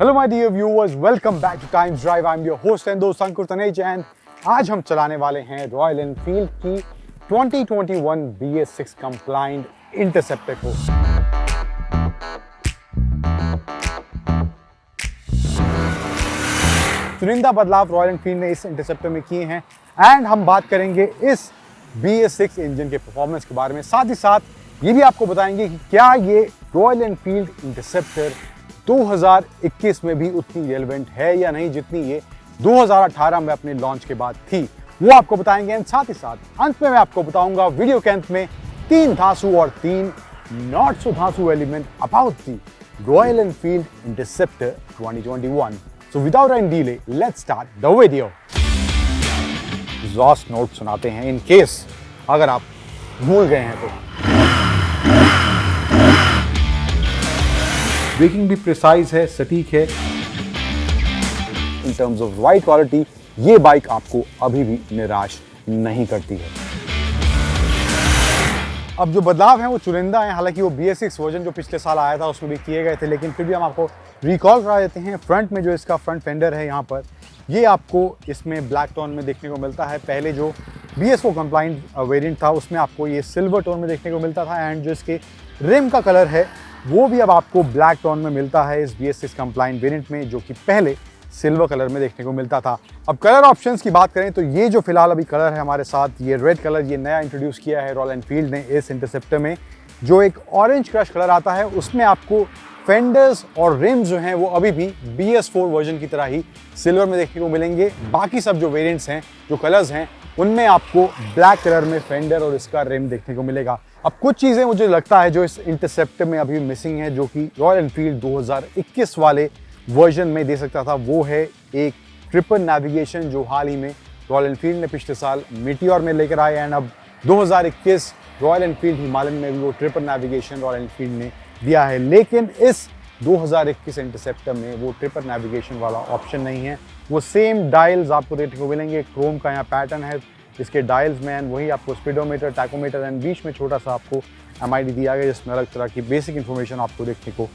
Hello my dear viewers, welcome back to Times Drive. I am your host and दोस्त Ankur तनेज and आज हम चलाने वाले हैं रॉयल एनफील्ड की 2021 BS6 कंप्लाइंट इंटरसेप्टर को। चुनिंदा बदलाव रॉयल एनफील्ड ने इस इंटरसेप्टर में किए हैं एंड हम बात करेंगे इस BS6 इंजन के परफॉर्मेंस के बारे में। साथ ही साथ ये भी आपको बताएंगे कि क्या ये रॉयल एनफील्ड इंटरसेप्टर 2021 में भी उतनी रेलेवेंट है या नहीं जितनी ये 2018 में अपने लॉन्च के बाद थी, वो आपको बताएंगे। एंड साथ ही साथ अंत में मैं आपको बताऊंगा वीडियो के अंत में 3 धांसू और 3 नॉट सो धांसू element about the royal enfield interceptor 2021। So without any delay let's start the video. Exhaust note सुनाते हैं इन केस अगर आप भूल गए हैं तो। ब्रेकिंग भी प्रिसाइज है, सटीक है। In terms of ride quality ये बाइक आपको अभी भी निराश नहीं करती है। अब जो बदलाव हैं वो चुनिंदा हैं, हालांकि वो BS6 वर्जन जो पिछले साल आया था उसमें भी किए गए थे, लेकिन फिर भी हम आपको रिकॉल करा देते हैं। फ्रंट में जो इसका फ्रंट फेंडर है यहाँ पर, ये आपको इसमें ब्लैक टोन में देखने को मिलता है। पहले जो BS4 कंप्लाइंट वेरिएंट था उसमें आपको ये सिल्वर टोन में देखने को मिलता था एंड जो इसके रिम का कलर है वो भी अब आपको ब्लैक टोन में मिलता है इस BS6 कंप्लाइंट वेरिएंट में, जो कि पहले सिल्वर कलर में देखने को मिलता था। अब कलर ऑप्शंस की बात करें तो ये जो फिलहाल अभी कलर है हमारे साथ, ये रेड कलर, ये नया इंट्रोड्यूस किया है रॉयल एनफील्ड ने इस इंटरसेप्टर में। जो एक ऑरेंज क्रश कलर आता है उसमें आपको फेंडर्स और रिम्स जो हैं वो अभी भी BS4 वर्जन की तरह ही सिल्वर में देखने को मिलेंगे। बाकी सब जो वेरिएंट्स हैं, जो कलर्स हैं, उनमें आपको ब्लैक कलर में फेंडर और इसका रिम देखने को मिलेगा। अब कुछ चीज़ें मुझे लगता है जो इस इंटरसेप्टर में अभी मिसिंग है, जो कि रॉयल एनफील्ड 2021 वाले वर्जन में दे सकता था, वो है एक ट्रिपल नेविगेशन जो हाल ही में रॉयल एनफील्ड ने पिछले साल मीटियोर में लेकर आए एंड अब 2021 रॉयल एनफील्ड हिमालयन में भी वो ट्रिपल नेविगेशन रॉयल एनफील्ड ने दिया है। लेकिन इस 2021 इंटरसेप्टर में वो ट्रिपल नेविगेशन वाला ऑप्शन नहीं है। वो सेम डायल्स आपको देखने को मिलेंगे। क्रोम का यहाँ पैटर्न है इसके डायल्स में एंड वही आपको स्पीडोमीटर, टैकोमीटर एंड बीच में छोटा सा आपको MID दिया गया जिसमें अलग तरह की बेसिक इन्फॉर्मेशन आपको देखने को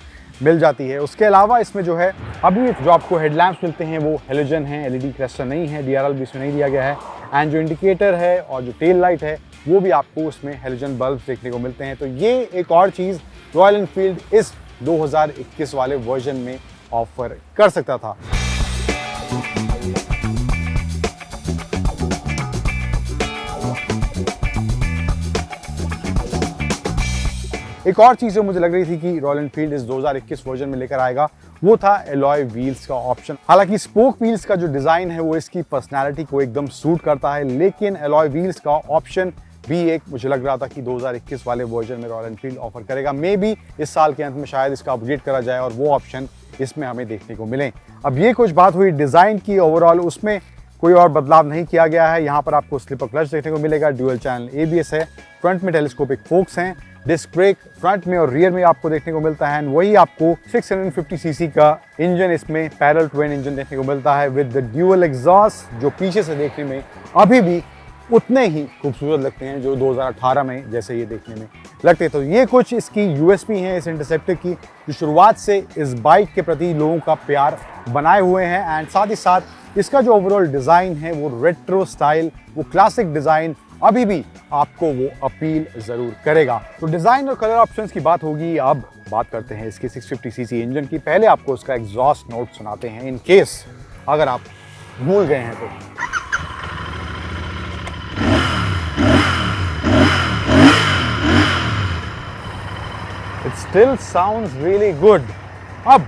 मिल जाती है। उसके अलावा इसमें जो है अभी जो आपको हेडलैम्प्स मिलते हैं वो हेलोजन हैं, LED क्लस्टर नहीं है, DRL भी इसमें नहीं दिया गया है एंड जो इंडिकेटर है और जो टेल लाइट है वो भी आपको उसमें हेलोजन बल्ब देखने को मिलते हैं। तो ये एक और चीज़ रॉयल एनफील्ड इस 2021 वाले वर्जन में ऑफर कर सकता था। एक और चीज़ जो मुझे लग रही थी कि रॉयल एनफील्ड इस 2021 वर्जन में लेकर आएगा वो था एलॉय व्हील्स का ऑप्शन। हालांकि स्पोक व्हील्स का जो डिज़ाइन है वो इसकी पर्सनैलिटी को एकदम सूट करता है, लेकिन एलॉय व्हील्स का ऑप्शन भी एक मुझे लग रहा था कि 2021 वाले वर्जन में रॉयल एनफील्ड ऑफर करेगा। मे बी इस साल के अंत में शायद इसका अपग्रेड करा जाए और वो ऑप्शन इसमें हमें देखने को मिले। अब ये कुछ बात हुई डिज़ाइन की, ओवरऑल उसमें कोई और बदलाव नहीं किया गया है। यहाँ पर आपको स्लिपर क्लच देखने को मिलेगा, ड्यूअल चैनल ABS है, फ्रंट में टेलीस्कोपिक फोक्स हैं, डिस्क ब्रेक फ्रंट में और रियर में आपको देखने को मिलता है एंड वही आपको 650cc का इंजन इसमें पैरेलल ट्विन इंजन देखने को मिलता है विद द ड्यूअल एग्जॉस्ट, जो पीछे से देखने में अभी भी उतने ही खूबसूरत लगते हैं जो 2018 में जैसे ये देखने में लगते। तो ये कुछ इसकी USP हैं इस इंटरसेप्टर की, जो शुरुआत से इस बाइक के प्रति लोगों का प्यार बनाए हुए हैं एंड साथ ही साथ इसका जो ओवरऑल डिज़ाइन है वो रेट्रो स्टाइल, वो क्लासिक डिज़ाइन अभी भी आपको वो अपील ज़रूर करेगा। तो डिज़ाइन और कलर ऑप्शंस की बात होगी। अब बात करते हैं इसके 650cc इंजन की। पहले आपको उसका एग्जॉस्ट नोट सुनाते हैं इन केस अगर आप भूल गए हैं तो। It still sounds really good। अब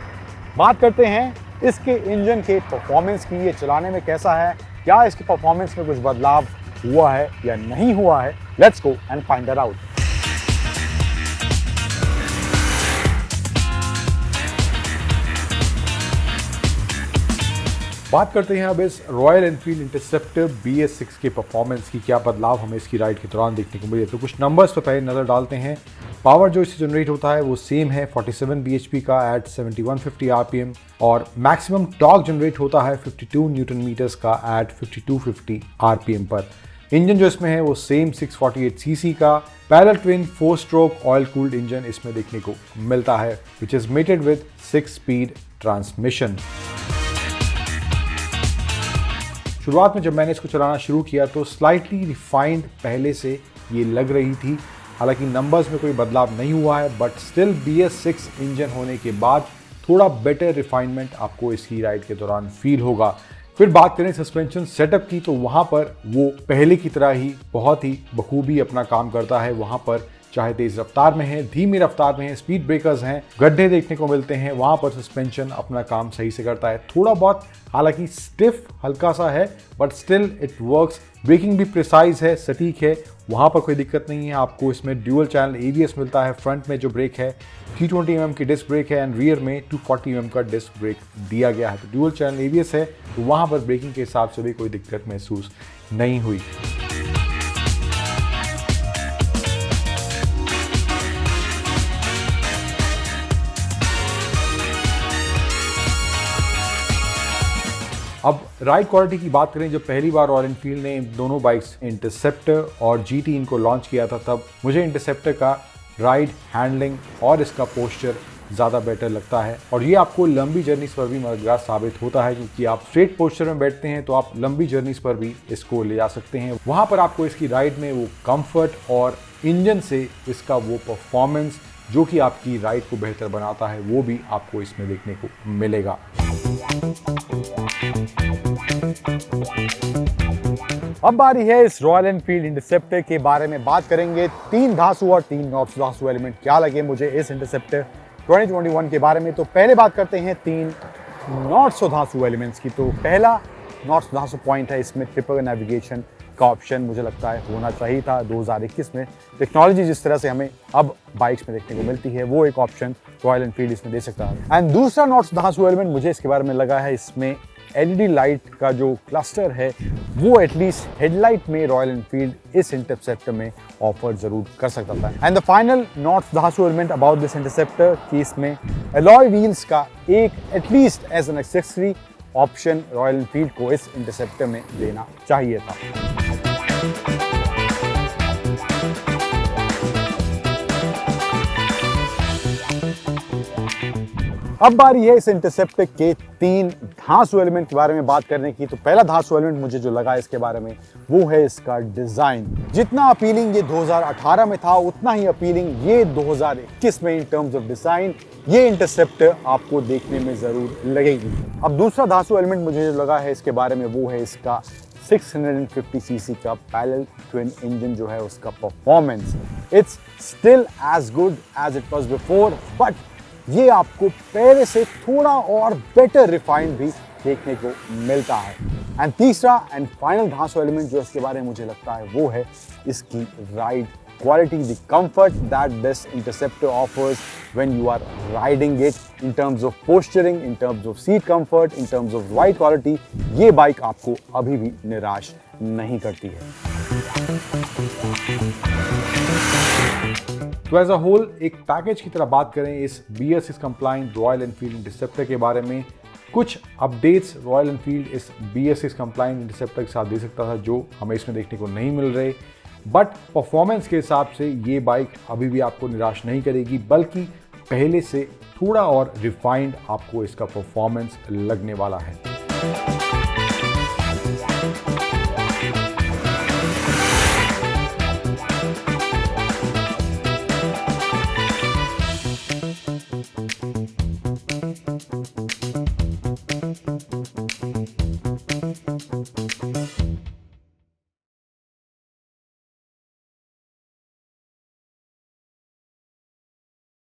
बात करते हैं इसके इंजन के परफॉर्मेंस की। ये चलाने में कैसा है, क्या इसके परफॉर्मेंस में कुछ बदलाव हुआ है या नहीं हुआ है। Let's go and find that out. बात करते हैं अब इस रॉयल एनफील्ड इंटरसेप्टर BS6 के परफॉर्मेंस की, क्या बदलाव हमें इसकी राइड के दौरान देखने को मिले। तो कुछ नंबर्स पर पहले नज़र डालते हैं। पावर जो इससे जनरेट होता है वो सेम है 47 bhp का एट 7150 RPM और मैक्सिमम टॉर्क जनरेट होता है 52 न्यूटन मीटर्स का एट 5250 RPM पर। इंजन जो इसमें है वो सेम 648 सीसी का parallel twin 4 stroke oil cooled engine इसमें देखने को मिलता है, which is mated with 6 speed transmission. शुरुआत में जब मैंने इसको चलाना शुरू किया तो स्लाइटली रिफाइंड पहले से ये लग रही थी, हालांकि नंबर्स में कोई बदलाव नहीं हुआ है, बट स्टिल BS6 इंजन होने के बाद थोड़ा बेटर रिफाइनमेंट आपको इसकी राइड के दौरान फील होगा। फिर बात करें सस्पेंशन सेटअप की, तो वहाँ पर वो पहले की तरह ही बहुत ही बखूबी अपना काम करता है। वहाँ पर चाहे तेज रफ्तार में है, धीमी रफ्तार में है, स्पीड ब्रेकर्स हैं, गड्ढे देखने को मिलते हैं, वहाँ पर सस्पेंशन अपना काम सही से करता है। थोड़ा बहुत हालांकि स्टिफ हल्का सा है, but still it works. Braking भी प्रिसाइज है, सटीक है, वहाँ पर कोई दिक्कत नहीं है। आपको इसमें ड्यूअल चैनल ABS मिलता है। फ्रंट में जो ब्रेक है 320 mm की डिस्क ब्रेक है एंड रियर में 240 mm का डिस्क ब्रेक दिया गया है। तो ड्यूअल चैनल ABS है, तो वहाँ पर ब्रेकिंग के हिसाब से भी कोई दिक्कत महसूस नहीं हुई। अब राइड क्वालिटी की बात करें, जब पहली बार रॉयल एनफील्ड ने दोनों बाइक्स इंटरसेप्टर और GT इनको लॉन्च किया था, तब मुझे इंटरसेप्टर का राइड हैंडलिंग और इसका पोस्चर ज़्यादा बेटर लगता है। और ये आपको लंबी जर्नीज पर भी मददगार साबित होता है, क्योंकि आप स्ट्रेट पोस्चर में बैठते हैं तो आप लंबी जर्नीज पर भी इसको ले जा सकते हैं। वहाँ पर आपको इसकी राइड में वो कंफर्ट और इंजन से इसका वो परफॉर्मेंस जो कि आपकी राइड को बेहतर बनाता है, वो भी आपको इसमें देखने को मिलेगा। अब बारी है इस रॉयल एनफील्ड इंटरसेप्टर के बारे में बात करेंगे। 3 धांसू और 3 नॉर्थ धांसू एलिमेंट क्या लगे मुझे इस इंटरसेप्टर 2021 के बारे में। तो पहले बात करते हैं 3 नॉर्थ धांसू एलिमेंट्स की। तो पहला नॉर्थ धांसू पॉइंट है, इसमें ट्रिपल नेविगेशन का ऑप्शन मुझे लगता है होना चाहिए था। 2021 में टेक्नोलॉजी जिस तरह से हमें अब बाइक्स में देखने को मिलती है, वो एक ऑप्शन रॉयल एनफील्ड इसमें दे सकता है। एंड दूसरा नॉर्थ धांसू एलिमेंट मुझे इसके बारे में लगा है, इसमें LED लाइट का जो क्लस्टर है वो एटलीस्ट हेडलाइट में रॉयल एनफील्ड इस इंटरसेप्टर में ऑफर जरूर कर सकता था। एंड द फाइनल नॉर्थ धांसू एलिमेंट अबाउट दिस इंटरसेप्टर कि इसमें अलॉय व्हील्स का एक at least as an accessory option royal enfield को इस इंटरसेप्टर में देना चाहिए था। अब बारी है इस इंटरसेप्टर के 3 धांसू एलिमेंट के बारे में बात करने की। तो पहला धांसू एलिमेंट मुझे जो लगा इसके बारे में वो है इसका डिजाइन। जितना अपीलिंग ये 2018 में था, उतना ही अपीलिंग ये 2021 में इन टर्म्स ऑफ डिजाइन ये इंटरसेप्टर आपको देखने में जरूर लगेगी। अब दूसरा धांसू एलिमेंट मुझे जो लगा है इसके बारे में वो है इसका 650 सीसी का पैरेलल ट्विन इंजन जो है उसका performance. It's still as good as it was before, but ये आपको पहले से थोड़ा और बेटर रिफाइंड भी देखने को मिलता है। एंड तीसरा एंड फाइनल धांसू एलिमेंट जो इसके बारे में मुझे लगता है वो है इसकी ride quality, the comfort that this interceptor offers when you are riding it in terms of posturing, in terms of seat comfort, in terms of ride quality, ये बाइक आपको अभी भी निराश नहीं करती है। तो एज अ होल एक पैकेज की तरह बात करें इस BS6 complaint royal enfield interceptor के बारे में, कुछ अपडेट्स रॉयल एनफील्ड इस BS6 कंप्लाइंट इंटरसेप्टर के साथ दे सकता था जो हमें इसमें देखने को नहीं मिल रहे, बट परफॉर्मेंस के हिसाब से ये बाइक अभी भी आपको निराश नहीं करेगी, बल्कि पहले से थोड़ा और रिफाइंड आपको इसका परफॉर्मेंस लगने वाला है।